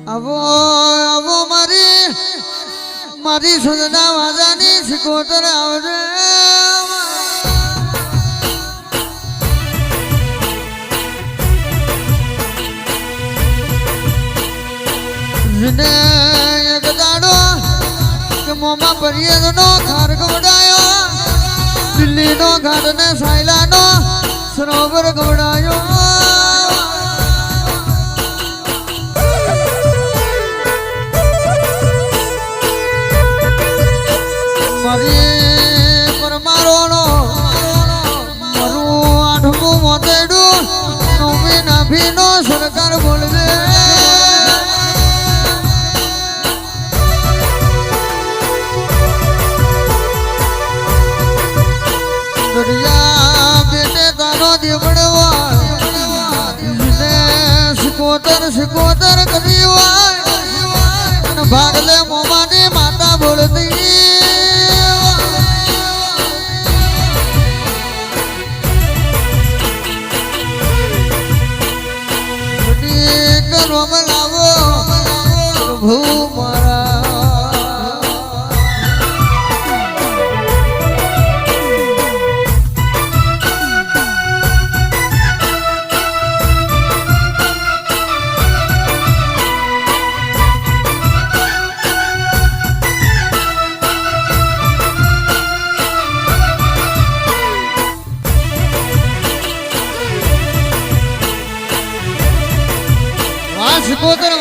આવો આવો મારી સજના વાજાની શિકોતર આવજે જીને એક દાડો કે મોમાં પરિયનો ખાર ગવડાયો દિલ્હીનો ઘાટ ને સાયલાનો સરોવર ગવડાયો મારી પરમારોનો મારું આઠમું મોતેડું નવમી નાભીનો સરકાર બોલવે દરિયા બેટે તારો દેવડવા શિકોતર કરી હોય ભાગલે મોમાની માતા બોલતી લાવો પ્રભુ મારા શિકોતર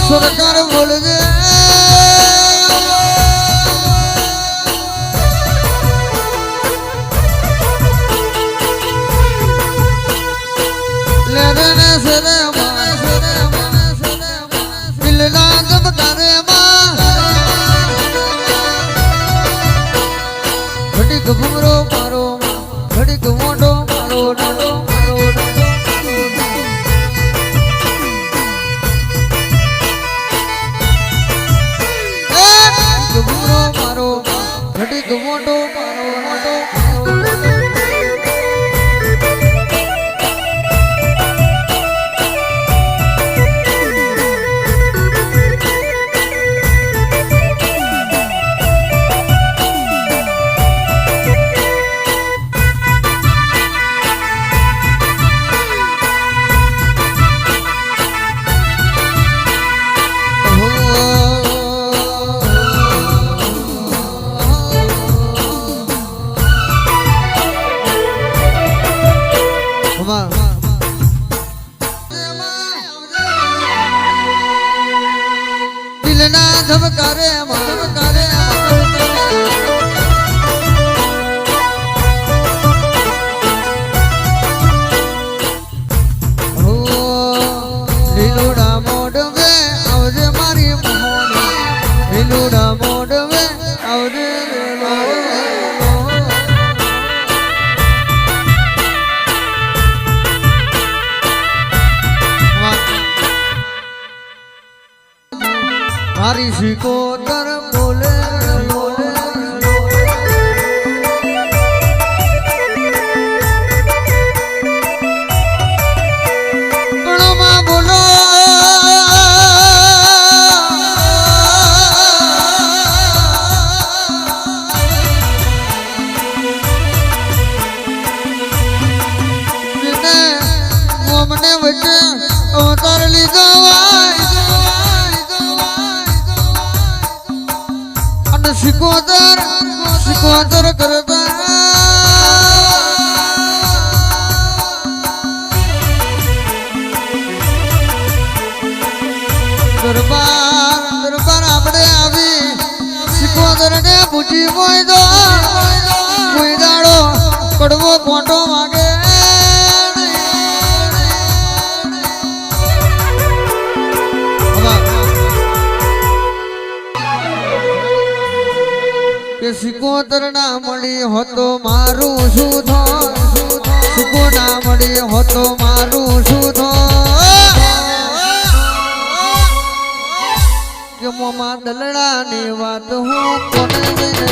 સરકાર બોલજે લેરને સરે દિલના ધબકારે ઘડીક ભમરો મારો ઘડીક મોઢો મારો નાનો ઘડીક મોટો મારો મોટો દિલના ધબકારે લીલુડા મોડવે આવજે મારી મોહની લીલુડા મોડવે આવજે મારી શિકોતર બોલે બોલે ગણમાં બોલો મોમને વચ્ચે અવતાર લીધો શિકોતર કરતા દરબાર આપણે આવી શિકોતર ને પૂછી કોઈ દાડો કડવો કોટો માગે કે સિકોતર ના મળી હોતો મારું શું થાય સિકો ના મળી હોતો મારું શું થાય કે મોમાં દલડા ની વાત હું કોને જઈને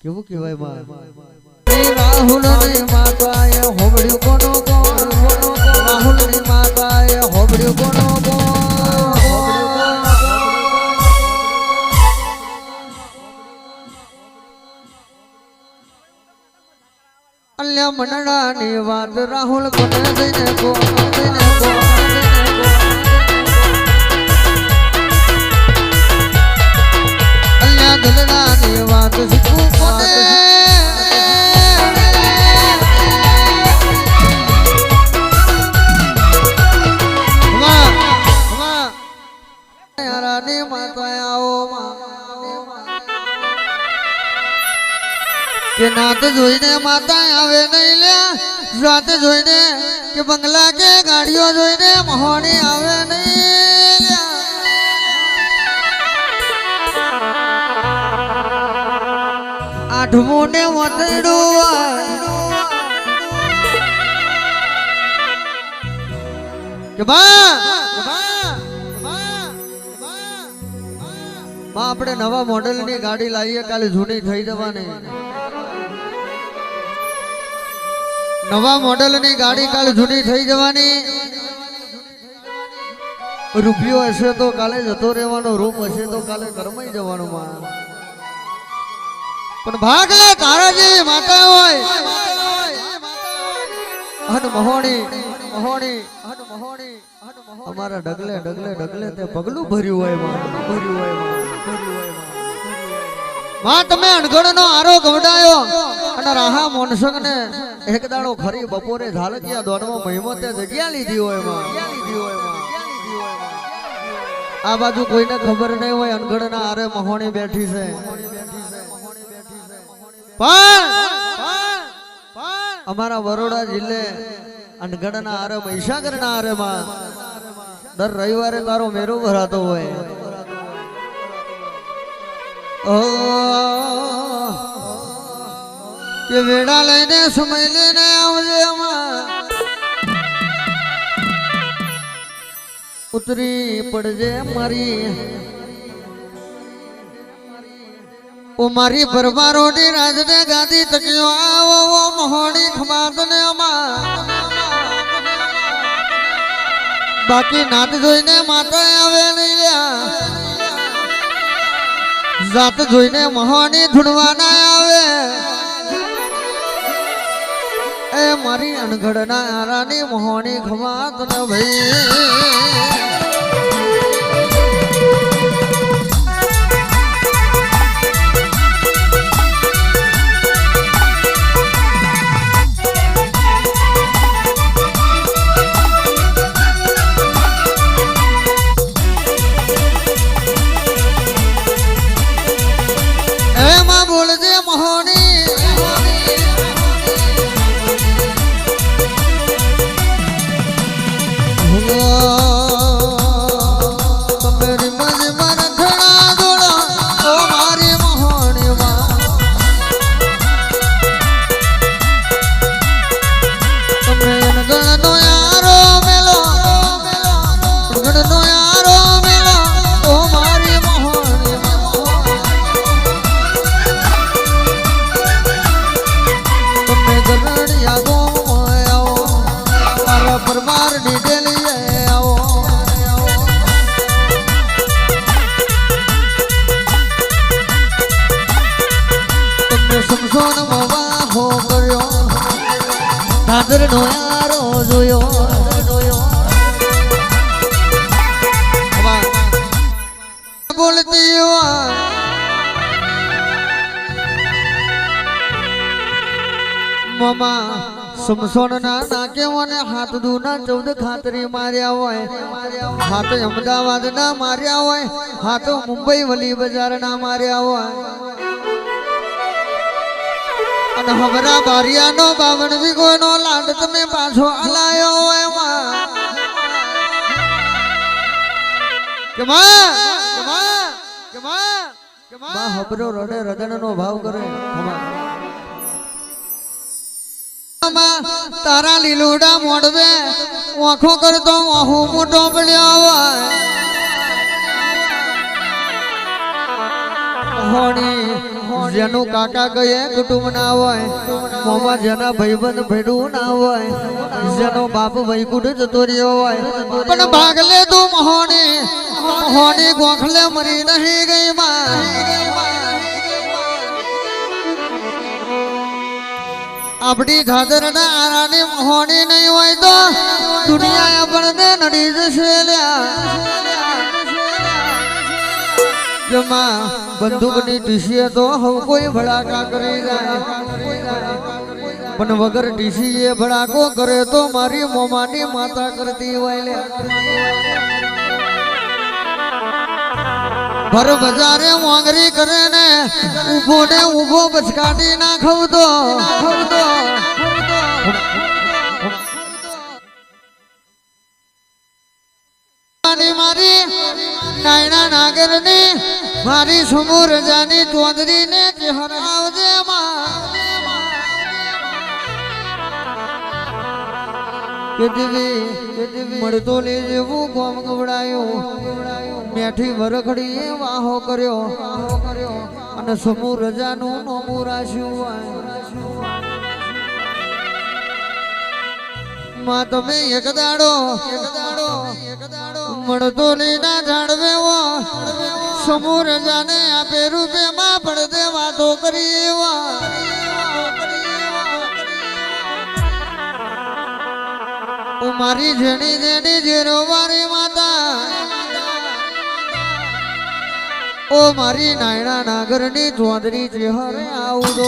કેવું કહેવાય માં રાહુલ ની માતાએ હોબડ્યું કોનો કોણ રાહુલ ની માતાએ હોબડ્યું કોનો અલ્યા મનડા ની વાત રાહુલ કોને દઈને અલ્યા દલડા ની વાત શીખવું કોને રાની માતા આવો કે નાત જોઈને માતા આવે નહીં લ્યા જાત જોઈને કે બંગલા કે ગાડીઓ જોઈને મહોણી આવે નહીં આઠમું ને વતડું કે આપણે નવા મોડેલ ની ગાડી લાવીએ કાલે જૂની થઈ જવાની નવા મોડેલ ની ગાડી કાલે જૂની થઈ જવાની રૂપિયો હશે તો કાલે જતો રહેવાનો રૂપ હશે તો કાલે કરમાઈ જવાનું માં પણ ભાગ લે તારા જેવી માતા હોય હન મહોણી મહોણી હન મહોણી અમારા ડગલે ડગલે ડગલે તે પગલું ભર્યું હોય માં ભર્યું હોય માં તમે અણગણ નો આરો ગવડાયો અને રાહા મોનસંગ ને એક દાડો ખરી બપોરે ઝાલકિયા દોડમાં મહિમો તે જગ્યા લીધી હોય માં આ બાજુ કોઈને ખબર નહીં હોય અણગણ ના આરે મહોણી બેઠી છે પણ અમારા બરોડા જિલ્લે અણગણ ના આરે મહીસાગર ના આરે માં દર રવિવારે તારો મેરો ભરાતો હોય કે વેડા લઈને સમય લઈને આવજે ઉતરી પડજે મારી ઓ મારી પરવારોની રાજને ગાદી તકિયો આવો મહોણી ખમાત ને બાકી નાત જોઈને માતા આવે નહીં લ્યા જાત જોઈને મહોની ધૂણવા ના આવે એ મારી અણઘડ ના આરાની મહોની ખમાત ને ભાઈ બોલજે મહોની તમારી મજ મન થણા દોડો ઓ મારી મહોની તમે અણગણ નો યારો મેલો અણગણ નો યારો મેલો ઓ મારી મહોની પરમાર ડીટેલી આવો રડનો યારો જોયો બોલતી મમા સમસોન ના નાકે મને હાથ દૂના 14 ખાતરી માર્યા હોય હાથ અમદાવાદ ના માર્યા હોય હાથ મુંબઈ વલી બજાર ના માર્યા હોય અને હમરા બારિયાનો 52 વીઘોનો લાડ તમે પાછો હલાયો હોય માં હબરો રડે રદનનો ભાવ કરે તારા લીલુડા મોડવે ઓખો કરતો ઓહુ મોટો પડ્યો હોય જેનું કાકા કહીએ કુટુંબ ના હોય મોમાં જેના ભાઈબંધ ભેડું ના હોય જેનો બાપ વૈકુંઠ જતો રહ્યો હોય પણ ભાગલે તું મોહની ગોખલે મરી નહીં ગઈ માં આપણી ઘાધરના આરાની મોહની નહીં હોય તો દુનિયા આપણને નડી જશે જમા બંદૂકની ટીસીએ તો હવ કોઈ ભડાકા કરી જાય પણ વગર ટીસીએ ભડાકો કરે તો મારી મોમાની માતા કરતી હોય ભર બજારે મોંગરી કરે ને ઊભો બચકાટી નાખવ તો મારી નાયણા નાગરની મારી સમૂહ રજાની ચોંદરી ને હરાવજે મળતો લે જેવું ગોમ ગવડાયું મેઠી વરખડી વાહો કર્યો અને સમૂહ રજાનું નોમું રાખ્યું માં તમે એક દાડો મળતો લીના જાણવે સમૂહ રજાને આપે રૂપે માં પડદે વાતો કરી મારી જેણી જેરો મારી માતા ઓ મારી નાયણા નાગરની ચોંદરી ચેહરે આવડો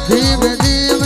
ધીમે ધીમે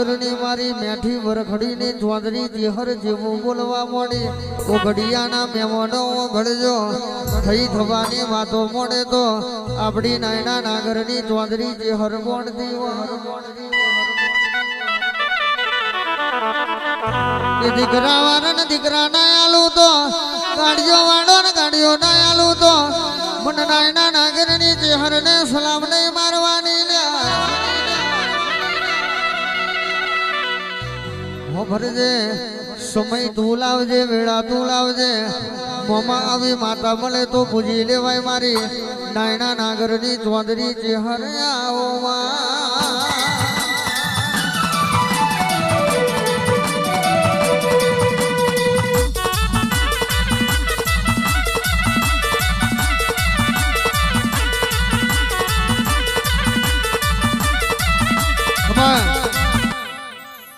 નાગરની મારી મેઠી વરખડીની ચોદરી જેહર જેવું બોલવા મોડી તો ઘડિયાના મહેમાનો ઘડજો થઈ થવાની વાતો મોડે તો આપણી નાયના નાગરની ચોદરી જેહર મોડતી દીકરા વાળા ને દીકરા ના આલું તો ગાડીઓ વાળો ને ગાડીઓ ના આલું તો મને નાયના નાગરની જેહર ને સલામ નહીં મારવાની ભરજે સમય તું લાવજે વેળા તું લાવજે મોમાં આવી માતા મળે તો પૂજી લેવાય મારી નાયના નાગરની ચોદરી જેહર આવો માં